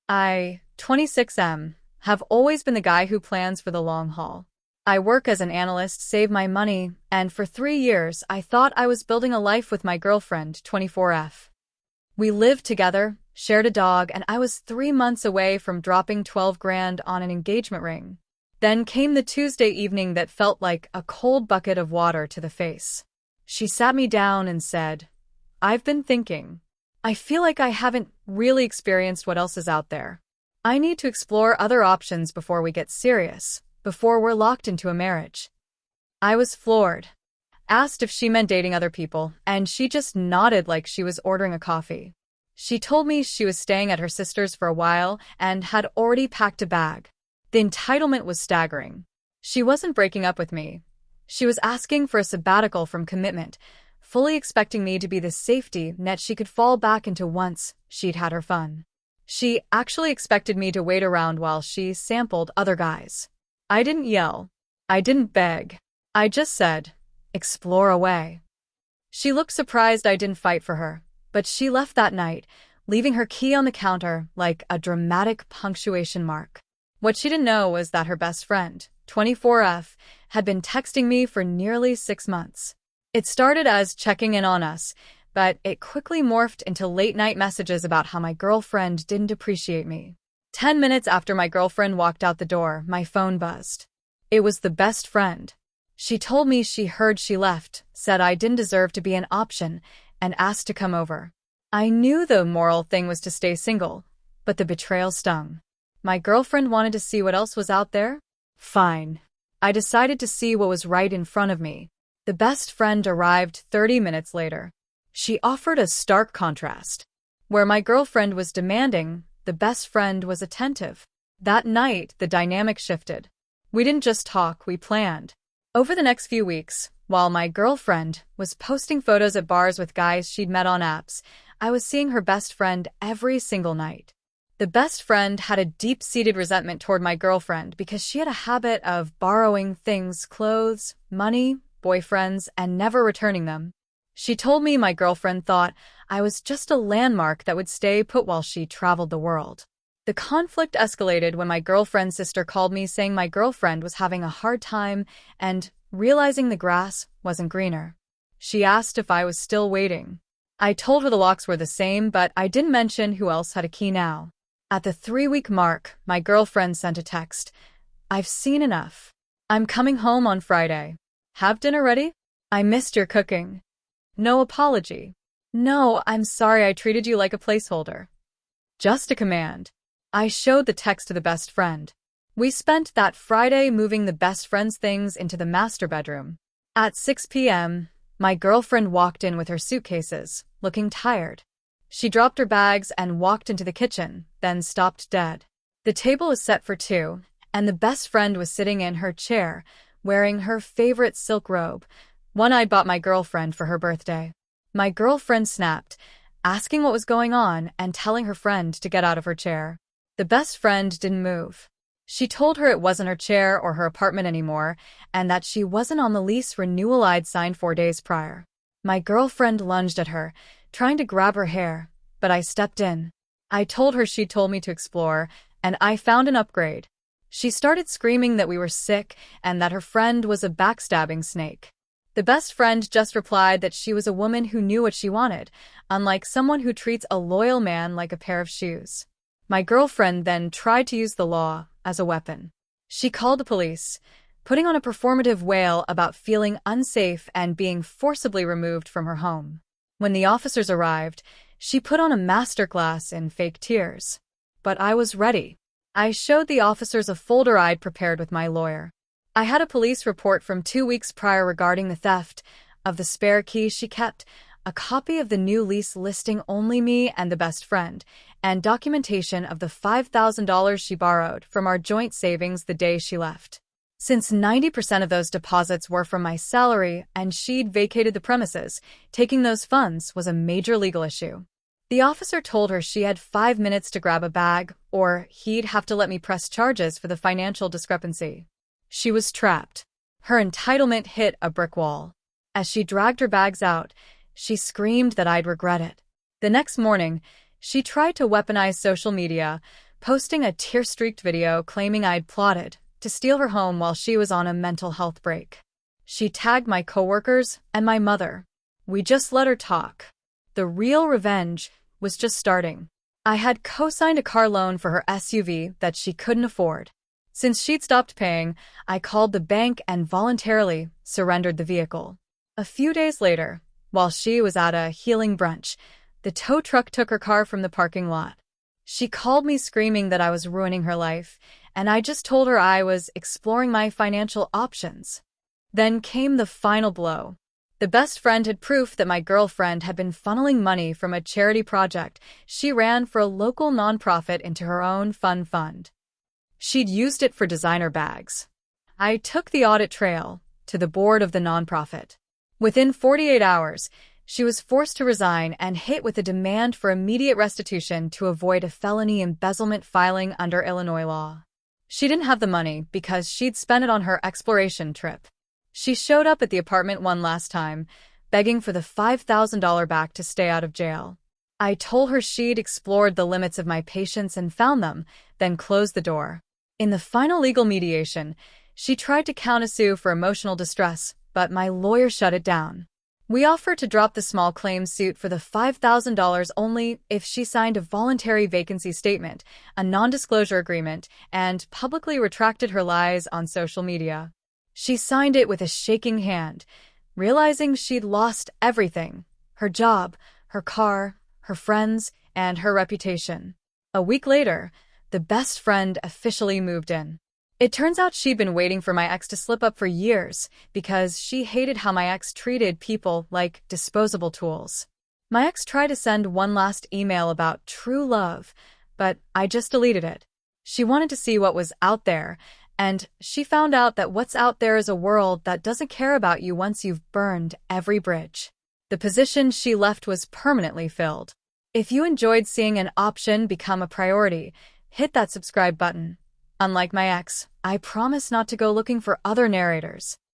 I, 26M, have always been the guy who plans for the long haul. I work as an analyst, save my money, and for 3 years I thought I was building a life with my girlfriend, 24F. We lived together, shared a dog, and I was 3 months away from dropping 12 grand on an engagement ring. Then came the Tuesday evening that felt like a cold bucket of water to the face. She sat me down and said, "I've been thinking. I feel like I haven't really experienced what else is out there. I need to explore other options before we get serious, before we're locked into a marriage." I was floored. Asked if she meant dating other people, and she just nodded like she was ordering a coffee. She told me she was staying at her sister's for a while and had already packed a bag. The entitlement was staggering. She wasn't breaking up with me. She was asking for a sabbatical from commitment, fully expecting me to be the safety net she could fall back into once she'd had her fun. She actually expected me to wait around while she sampled other guys. I didn't yell. I didn't beg. I just said, "Explore away." She looked surprised I didn't fight for her, but she left that night, leaving her key on the counter like a dramatic punctuation mark. What she didn't know was that her best friend, 24F, had been texting me for nearly 6 months. It started as checking in on us, but it quickly morphed into late-night messages about how my girlfriend didn't appreciate me. 10 minutes after my girlfriend walked out the door, my phone buzzed. It was the best friend. She told me she heard she left, said I didn't deserve to be an option, and asked to come over. I knew the moral thing was to stay single, but the betrayal stung. My girlfriend wanted to see what else was out there? Fine. I decided to see what was right in front of me. The best friend arrived 30 minutes later. She offered a stark contrast. Where my girlfriend was demanding, the best friend was attentive. That night, the dynamic shifted. We didn't just talk, we planned. Over the next few weeks, while my girlfriend was posting photos at bars with guys she'd met on apps, I was seeing her best friend every single night. The best friend had a deep-seated resentment toward my girlfriend because she had a habit of borrowing things, clothes, money, boyfriends, and never returning them. She told me my girlfriend thought I was just a landmark that would stay put while she traveled the world. The conflict escalated when my girlfriend's sister called me saying my girlfriend was having a hard time and realizing the grass wasn't greener. She asked if I was still waiting. I told her the locks were the same, but I didn't mention who else had a key now. At the 3-week mark, my girlfriend sent a text. "I've seen enough. I'm coming home on Friday. Have dinner ready? I missed your cooking." No apology. No, "I'm sorry I treated you like a placeholder." Just a command. I showed the text to the best friend. We spent that Friday moving the best friend's things into the master bedroom. At 6 p.m., my girlfriend walked in with her suitcases, looking tired. She dropped her bags and walked into the kitchen, then stopped dead. The table was set for 2, and the best friend was sitting in her chair, wearing her favorite silk robe, one I'd bought my girlfriend for her birthday. My girlfriend snapped, asking what was going on and telling her friend to get out of her chair. The best friend didn't move. She told her it wasn't her chair or her apartment anymore, and that she wasn't on the lease renewal I'd signed 4 days prior. My girlfriend lunged at her, trying to grab her hair, but I stepped in. I told her she'd told me to explore, and I found an upgrade. She started screaming that we were sick and that her friend was a backstabbing snake. The best friend just replied that she was a woman who knew what she wanted, unlike someone who treats a loyal man like a pair of shoes. My girlfriend then tried to use the law as a weapon. She called the police, putting on a performative wail about feeling unsafe and being forcibly removed from her home. When the officers arrived, she put on a masterclass in fake tears. But I was ready. I showed the officers a folder I'd prepared with my lawyer. I had a police report from 2 weeks prior regarding the theft of the spare key she kept, a copy of the new lease listing only me and the best friend, and documentation of the $5,000 she borrowed from our joint savings the day she left. Since 90% of those deposits were from my salary and she'd vacated the premises, taking those funds was a major legal issue. The officer told her she had 5 minutes to grab a bag, or he'd have to let me press charges for the financial discrepancy. She was trapped. Her entitlement hit a brick wall. As she dragged her bags out, she screamed that I'd regret it. The next morning, she tried to weaponize social media, posting a tear-streaked video claiming I'd plotted to steal her home while she was on a mental health break. She tagged my coworkers and my mother. We just let her talk. The real revenge was just starting. I had co-signed a car loan for her SUV that she couldn't afford. Since she'd stopped paying, I called the bank and voluntarily surrendered the vehicle. A few days later, while she was at a healing brunch, the tow truck took her car from the parking lot. She called me screaming that I was ruining her life, and I just told her I was exploring my financial options. Then came the final blow. The best friend had proof that my girlfriend had been funneling money from a charity project she ran for a local nonprofit into her own fund. She'd used it for designer bags. I took the audit trail to the board of the nonprofit. Within 48 hours, she was forced to resign and hit with a demand for immediate restitution to avoid a felony embezzlement filing under Illinois law. She didn't have the money because she'd spent it on her exploration trip. She showed up at the apartment one last time, begging for the $5,000 back to stay out of jail. I told her she'd explored the limits of my patience and found them, then closed the door. In the final legal mediation, she tried to countersue for emotional distress, but my lawyer shut it down. We offered to drop the small claims suit for the $5,000 only if she signed a voluntary vacancy statement, a non-disclosure agreement, and publicly retracted her lies on social media. She signed it with a shaking hand, realizing she'd lost everything: her job, her car, her friends, and her reputation. A week later, the best friend officially moved in. It turns out she'd been waiting for my ex to slip up for years because she hated how my ex treated people like disposable tools. My ex tried to send one last email about true love, but I just deleted it. She wanted to see what was out there, and she found out that what's out there is a world that doesn't care about you once you've burned every bridge. The position she left was permanently filled. If you enjoyed seeing an option become a priority, hit that subscribe button. Unlike my ex, I promise not to go looking for other narrators.